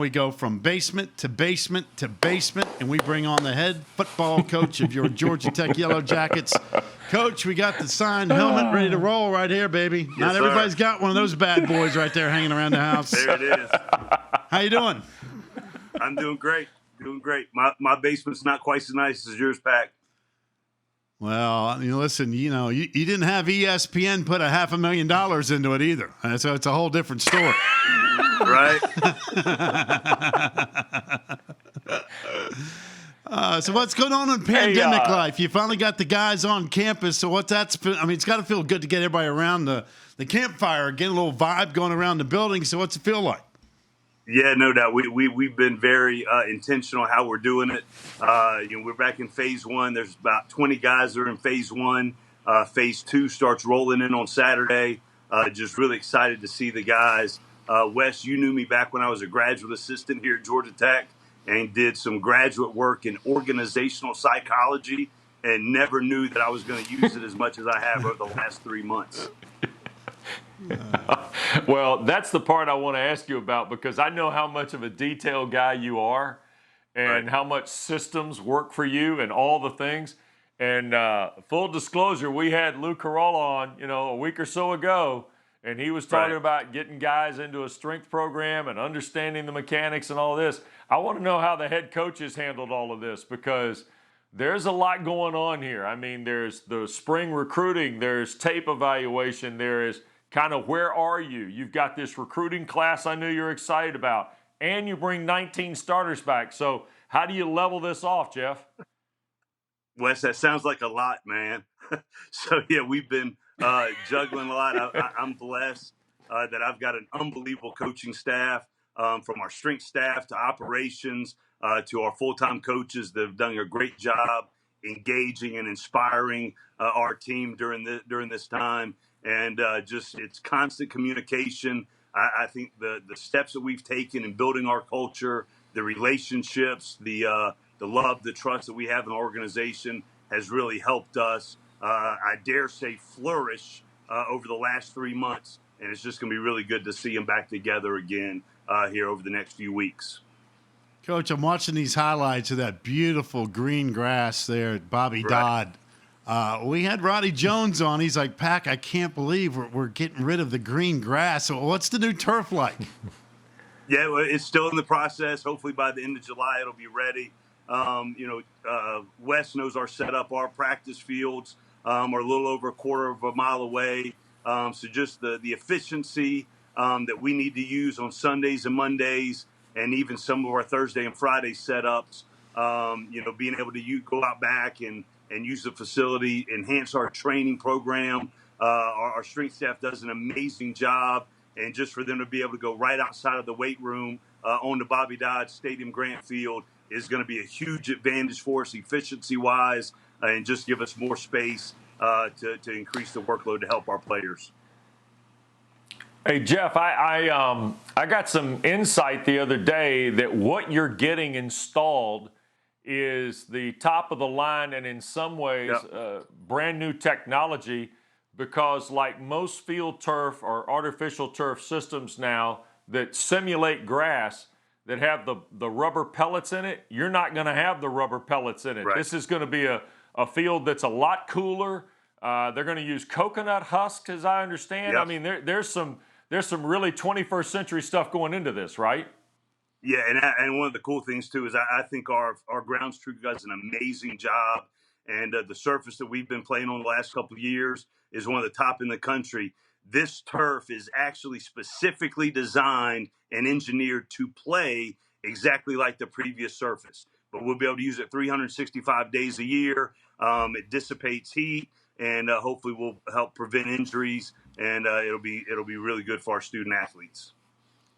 We go from basement to basement to basement, and we bring on the head football coach of your Georgia Tech Yellow Jackets. Coach, we got the signed helmet ready to roll right here, baby. Yes, Not everybody's got one of those bad boys right there hanging around the house. There it is. How you doing? I'm doing great. My basement's not quite as nice as yours, Pack. Well, listen, you didn't have ESPN put $500,000 into it either. So it's a whole different story. Right. So what's going on in pandemic life? You finally got the guys on campus. So it's got to feel good to get everybody around the campfire, get a little vibe going around the building. So what's it feel like? Yeah, no doubt. We've been very intentional how we're doing it. We're back in phase one. There's about 20 guys that are in phase one. Phase two starts rolling in on Saturday. Just really excited to see the guys. Wes, you knew me back when I was a graduate assistant here at Georgia Tech and did some graduate work in organizational psychology and never knew that I was going to use it as much as I have over the last 3 months. Well, that's the part I want to ask you about because I know how much of a detail guy you are and Right. how much systems work for you and all the things. And full disclosure, we had Lou Carolla on, a week or so ago, and he was talking about getting guys into a strength program and understanding the mechanics and all this. I want to know how the head coaches handled all of this because there's a lot going on here. I mean, there's the spring recruiting, there's tape evaluation, there is kind of where are you? You've got this recruiting class I know you're excited about, and you bring 19 starters back. So how do you level this off, Jeff? Wes, that sounds like a lot, man. So, yeah, we've been juggling a lot. I'm blessed that I've got an unbelievable coaching staff, from our strength staff to operations to our full-time coaches that have done a great job engaging and inspiring our team during this time. And it's constant communication. I think the steps that we've taken in building our culture, the relationships, the love, the trust that we have in the organization has really helped us, I dare say, flourish over the last 3 months. And it's just going to be really good to see them back together again here over the next few weeks. Coach, I'm watching these highlights of that beautiful green grass there at Bobby Dodd. We had Roddy Jones on. He's like, Pack, I can't believe we're getting rid of the green grass. So what's the new turf like? Yeah, well, it's still in the process. Hopefully by the end of July, it'll be ready. Wes knows our setup. Our practice fields are a little over a quarter of a mile away. So just the efficiency that we need to use on Sundays and Mondays and even some of our Thursday and Friday setups, being able to go out back and use the facility, enhance our training program. Our strength staff does an amazing job. And just for them to be able to go right outside of the weight room on the Bobby Dodd Stadium Grant Field is going to be a huge advantage for us efficiency-wise and just give us more space to increase the workload to help our players. Hey, Jeff, I got some insight the other day that what you're getting installed is the top of the line and in some ways brand new technology because like most field turf or artificial turf systems now that simulate grass that have the rubber pellets in it, you're not going to have the rubber pellets in it. Right. This is going to be a field that's a lot cooler. They're going to use coconut husk, as I understand. Yep. I mean, there's some really 21st century stuff going into this, right? Yeah, and one of the cool things, too, is I think our grounds crew does an amazing job. And the surface that we've been playing on the last couple of years is one of the top in the country. This turf is actually specifically designed and engineered to play exactly like the previous surface. But we'll be able to use it 365 days a year. It dissipates heat, and hopefully will help prevent injuries. And it'll be really good for our student athletes.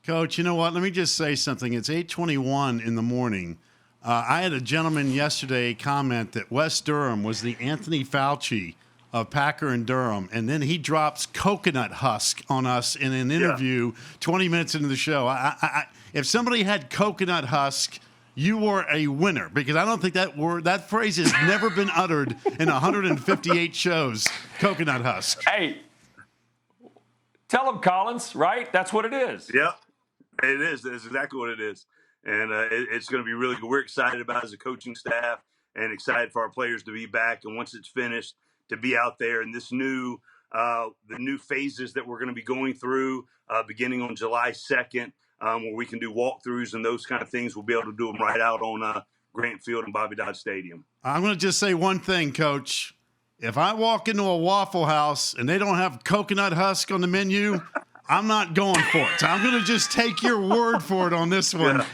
Coach, you know what? Let me just say something. It's 8:21 in the morning. I had a gentleman yesterday comment that Wes Durham was the Anthony Fauci of Packer and Durham, and then he drops coconut husk on us in an interview 20 minutes into the show. If somebody had coconut husk, you were a winner because I don't think that phrase has never been uttered in 158 shows. Coconut husk. Hey, tell him, Collins, right? That's what it is. Yep. It is. It's exactly what it is. And it's going to be really good. We're excited about it as a coaching staff and excited for our players to be back. And once it's finished, to be out there in this the new phases that we're going to be going through beginning on July 2nd, where we can do walkthroughs and those kind of things. We'll be able to do them right out on Grant Field and Bobby Dodd Stadium. I'm going to just say one thing, Coach. If I walk into a Waffle House and they don't have coconut husk on the menu, I'm not going for it. So I'm going to just take your word for it on this one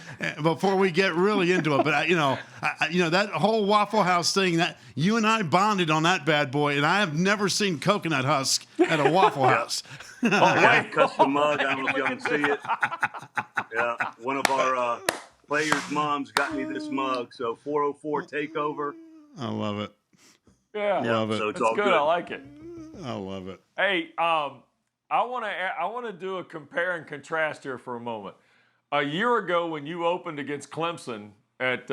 before we get really into it. But that whole Waffle House thing, that you and I bonded on that bad boy, and I have never seen coconut husk at a Waffle House. Custom mug. I don't know if y'all can see it. Yeah, one of our players' moms got me this mug. So 404 takeover. I love it. Yeah, love it. So it's That's all good. I like it. I love it. Hey, I want to do a compare and contrast here for a moment. A year ago, when you opened against Clemson at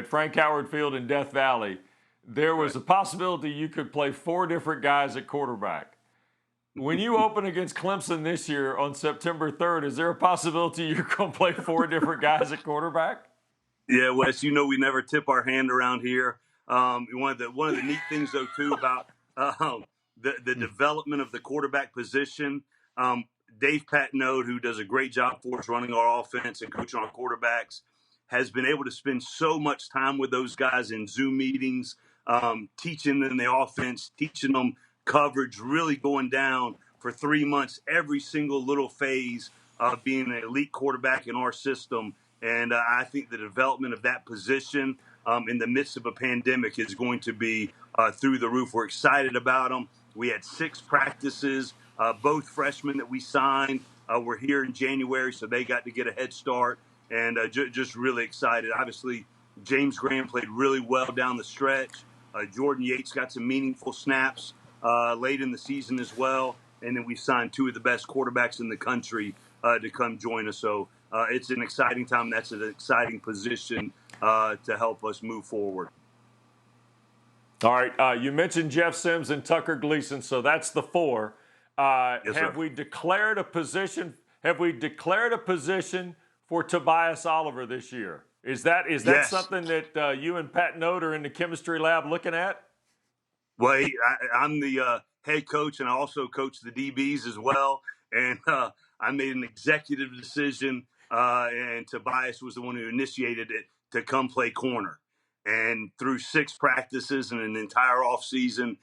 Frank Howard Field in Death Valley, there was a possibility you could play 4 different guys at quarterback. When you open against Clemson this year on September 3rd, is there a possibility you're going to play 4 different guys at quarterback? Yeah, Wes, we never tip our hand around here. One of the neat things, though, too, about the development of the quarterback position, Dave Patnode, who does a great job for us running our offense and coaching our quarterbacks, has been able to spend so much time with those guys in Zoom meetings, teaching them the offense, teaching them coverage, really going down for 3 months, every single little phase of being an elite quarterback in our system. And I think the development of that position in the midst of a pandemic is going to be through the roof. We're excited about them. We had 6 practices. Both freshmen that we signed were here in January, so they got to get a head start. And just really excited. Obviously, James Graham played really well down the stretch. Jordan Yates got some meaningful snaps late in the season as well. And then we signed 2 of the best quarterbacks in the country to come join us. So it's an exciting time. That's an exciting position to help us move forward. All right. You mentioned Jeff Sims and Tucker Gleason, so that's the 4. Yes, have we declared a position? Have we declared a position for Tobias Oliver this year? Is that Yes. something that you and Pat Note are in the chemistry lab looking at? Well, I'm the head coach, and I also coach the DBs as well. And I made an executive decision, and Tobias was the one who initiated it to come play corner. And through 6 practices and an entire offseason,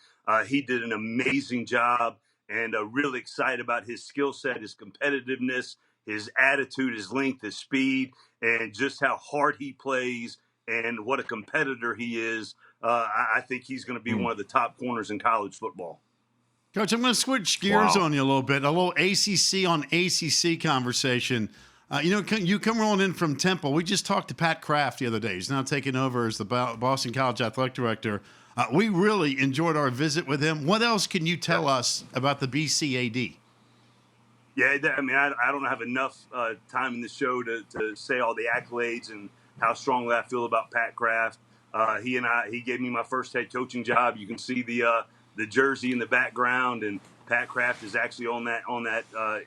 he did an amazing job. And really excited about his skill set, his competitiveness, his attitude, his length, his speed, and just how hard he plays and what a competitor he is. I think he's going to be one of the top corners in college football. Coach, I'm going to switch gears on you a little bit. A little ACC on ACC conversation. You come rolling in from Temple. We just talked to Pat Kraft the other day. He's now taking over as the Boston College Athletic Director. We really enjoyed our visit with him. What else can you tell us about the BCAD? Yeah, I mean, I don't have enough time in the show to say all the accolades and how strongly I feel about Pat Kraft. He gave me my first head coaching job. You can see the jersey in the background, and Pat Kraft is actually on that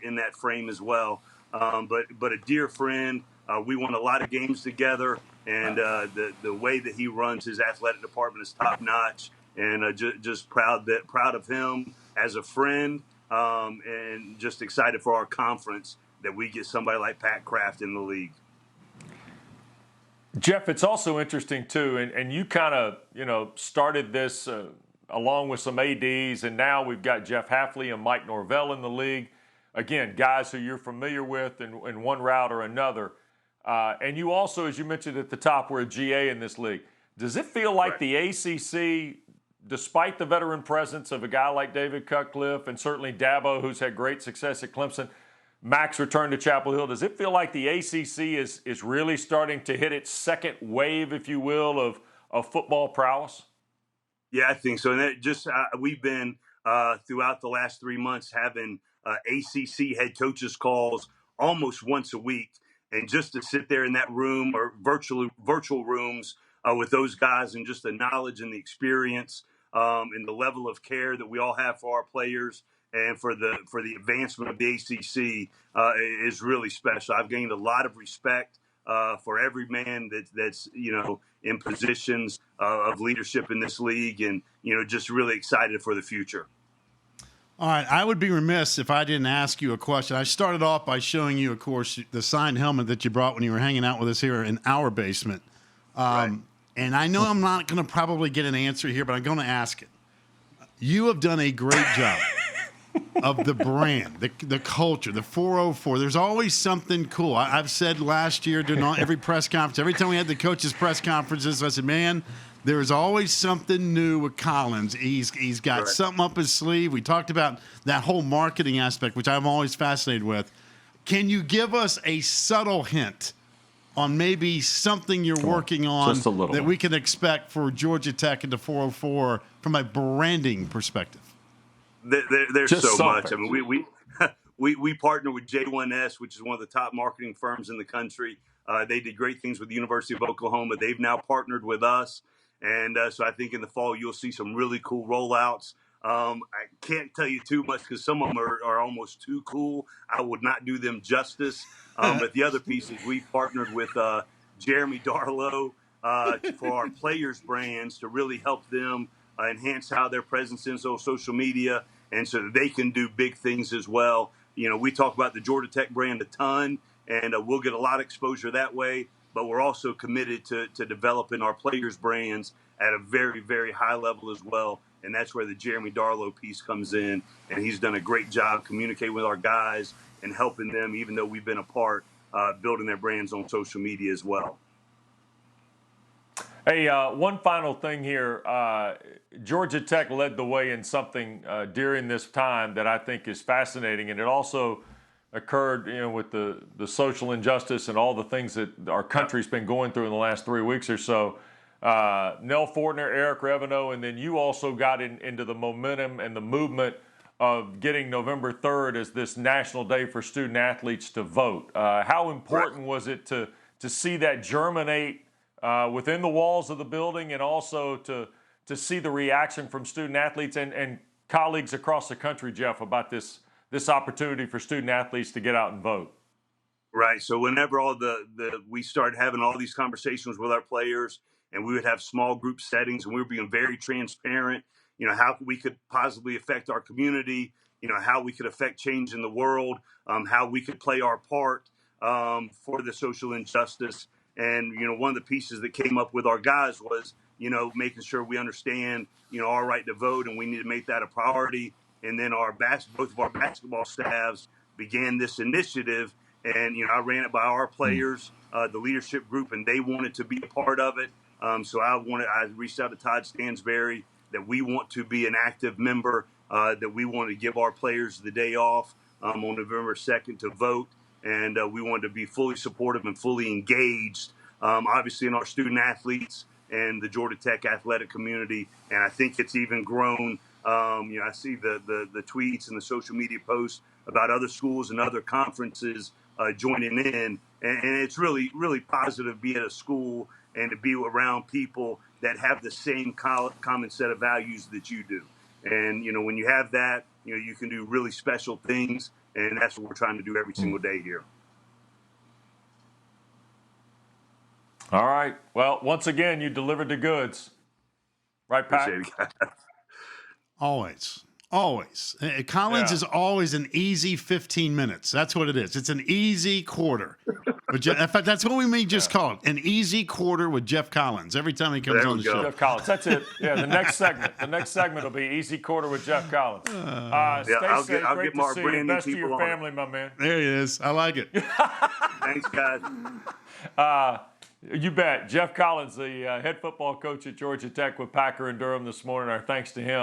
in that frame as well. But a dear friend. We won a lot of games together, and the way that he runs his athletic department is top notch. And just proud of him as a friend, and just excited for our conference that we get somebody like Pat Kraft in the league. Jeff, it's also interesting too, and you kind of started this along with some ADs, and now we've got Jeff Hafley and Mike Norvell in the league. Again, guys who you're familiar with in one route or another. And you also, as you mentioned at the top, were a GA in this league. Does it feel like the ACC, despite the veteran presence of a guy like David Cutcliffe and certainly Dabo, who's had great success at Clemson, Max returned to Chapel Hill, does it feel like the ACC is really starting to hit its second wave, if you will, of football prowess? Yeah, I think so. And that just we've been throughout the last 3 months having ACC head coaches calls almost once a week. And just to sit there in that room or virtual rooms with those guys, and just the knowledge and the experience and the level of care that we all have for our players, and for the advancement of the ACC is really special. I've gained a lot of respect for every man that's in positions of leadership in this league, and just really excited for the future. All right, I would be remiss if I didn't ask you a question. I started off by showing you, of course, the signed helmet that you brought when you were hanging out with us here in our basement. Right. And I know I'm not going to probably get an answer here, but I'm going to ask it. You have done a great job of the brand, the culture, the 404. There's always something cool. I've said last year during every press conference, every time we had the coaches' press conferences, I said, man, there's always something new with Collins. He's got something up his sleeve. We talked about that whole marketing aspect, which I'm always fascinated with. Can you give us a subtle hint on maybe something you're working on that we can expect for Georgia Tech and the 404 from a branding perspective? There's so much. I mean, we partner with J1S, which is one of the top marketing firms in the country. They did great things with the University of Oklahoma. They've now partnered with us. And so I think in the fall, you'll see some really cool rollouts. I can't tell you too much because some of them are almost too cool. I would not do them justice. But the other pieces, we partnered with Jeremy Darlow for our players' brands to really help them enhance how their presence is on social media, and so that they can do big things as well. We talk about the Georgia Tech brand a ton, and we'll get a lot of exposure that way. But we're also committed to developing our players' brands at a very, very high level as well. And that's where the Jeremy Darlow piece comes in. And he's done a great job communicating with our guys and helping them, even though we've been apart, building their brands on social media as well. Hey, one final thing here. Georgia Tech led the way in something during this time that I think is fascinating. And it also occurred, with the social injustice and all the things that our country's been going through in the last 3 weeks or so. Nell Fortner, Eric Reveneau, and then you also got into the momentum and the movement of getting November 3rd as this National Day for Student Athletes to vote. How important was it to see that germinate within the walls of the building, and also to see the reaction from student athletes and colleagues across the country, Jeff, about this opportunity for student athletes to get out and vote? Right. So whenever we started having all these conversations with our players, and we would have small group settings, and we were being very transparent, how we could positively affect our community, how we could affect change in the world, how we could play our part for the social injustice. And, one of the pieces that came up with our guys was, making sure we understand, our right to vote, and we need to make that a priority. And then both of our basketball staffs began this initiative, and I ran it by our players, the leadership group, and they wanted to be a part of it. So I reached out to Todd Stansberry that we want to be an active member, that we want to give our players the day off on November 2nd to vote, and we wanted to be fully supportive and fully engaged, obviously in our student athletes and the Georgia Tech athletic community. And I think it's even grown. I see the tweets and the social media posts about other schools and other conferences joining in, and it's really, really positive to be at a school and to be around people that have the same common set of values that you do. And, when you have that, you can do really special things, and that's what we're trying to do every single day here. All right. Well, once again, you delivered the goods. Right, Pat? Appreciate it. Always. Collins is always an easy 15 minutes. That's what it is. It's an easy quarter. In fact, that's what we may just call it, an easy quarter with Jeff Collins every time he comes on the show. Jeff Collins. That's it. Yeah, the next segment will be easy quarter with Jeff Collins. Stay safe. Great to see you. Best to your family, my man. There he is. I like it. Thanks, guys. You bet. Jeff Collins, the head football coach at Georgia Tech with Packer and Durham this morning. Our thanks to him.